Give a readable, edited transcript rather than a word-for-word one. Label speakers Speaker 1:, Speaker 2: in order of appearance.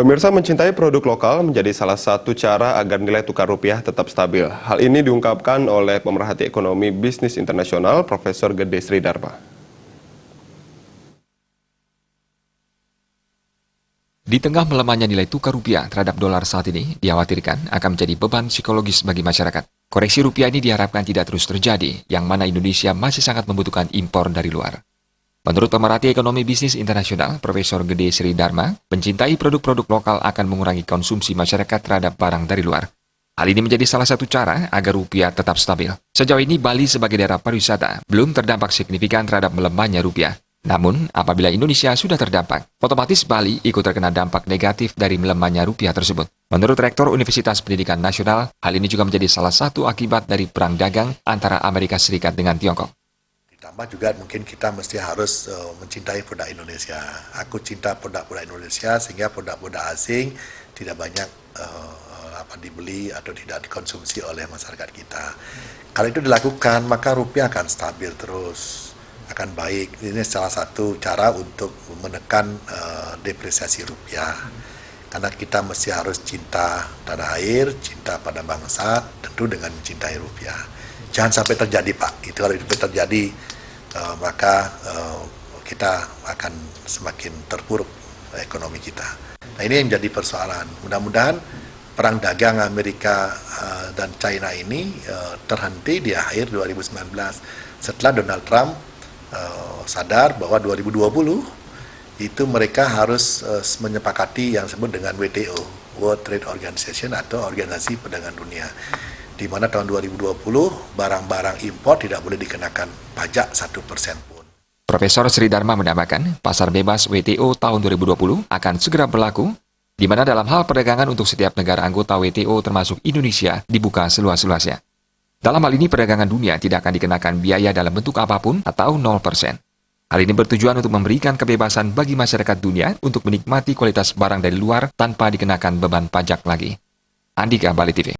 Speaker 1: Pemirsa, mencintai produk lokal menjadi salah satu cara agar nilai tukar rupiah tetap stabil. Hal ini diungkapkan oleh pemerhati ekonomi bisnis internasional Profesor Gede Sridharma.
Speaker 2: Di tengah melemahnya nilai tukar rupiah terhadap dolar saat ini, dikhawatirkan akan menjadi beban psikologis bagi masyarakat. Koreksi rupiah ini diharapkan tidak terus terjadi, yang mana Indonesia masih sangat membutuhkan impor dari luar. Menurut pemerhati ekonomi bisnis internasional, Profesor Gede Sridharma, mencintai produk-produk lokal akan mengurangi konsumsi masyarakat terhadap barang dari luar. Hal ini menjadi salah satu cara agar rupiah tetap stabil. Sejauh ini, Bali sebagai daerah pariwisata belum terdampak signifikan terhadap melemahnya rupiah. Namun, apabila Indonesia sudah terdampak, otomatis Bali ikut terkena dampak negatif dari melemahnya rupiah tersebut. Menurut Rektor Universitas Pendidikan Nasional, hal ini juga menjadi salah satu akibat dari perang dagang antara Amerika Serikat dengan Tiongkok.
Speaker 3: Ditambah juga mungkin kita mesti harus mencintai produk Indonesia. Aku cinta produk-produk Indonesia sehingga produk-produk asing tidak banyak dibeli atau tidak dikonsumsi oleh masyarakat kita. Kalau itu dilakukan, maka rupiah akan stabil terus, akan baik. Ini salah satu cara untuk menekan depresiasi rupiah. Karena kita mesti harus cinta tanah air, cinta pada bangsa, tentu dengan mencintai rupiah. Jangan sampai terjadi, Pak. Itu kalau itu terjadi, maka kita akan semakin terpuruk ekonomi kita. Nah, ini yang jadi persoalan. Mudah-mudahan perang dagang Amerika dan China ini terhenti di akhir 2019 setelah Donald Trump sadar bahwa 2020 itu mereka harus menyepakati yang disebut dengan WTO, World Trade Organization atau Organisasi Perdagangan Dunia, di mana tahun 2020 barang-barang impor tidak boleh dikenakan pajak 1% pun.
Speaker 2: Profesor Sridharma menambahkan, pasar bebas WTO tahun 2020 akan segera berlaku, di mana dalam hal perdagangan untuk setiap negara anggota WTO termasuk Indonesia dibuka seluas-luasnya. Dalam hal ini perdagangan dunia tidak akan dikenakan biaya dalam bentuk apapun atau 0%. Hal ini bertujuan untuk memberikan kebebasan bagi masyarakat dunia untuk menikmati kualitas barang dari luar tanpa dikenakan beban pajak lagi. Andika, Bali TV.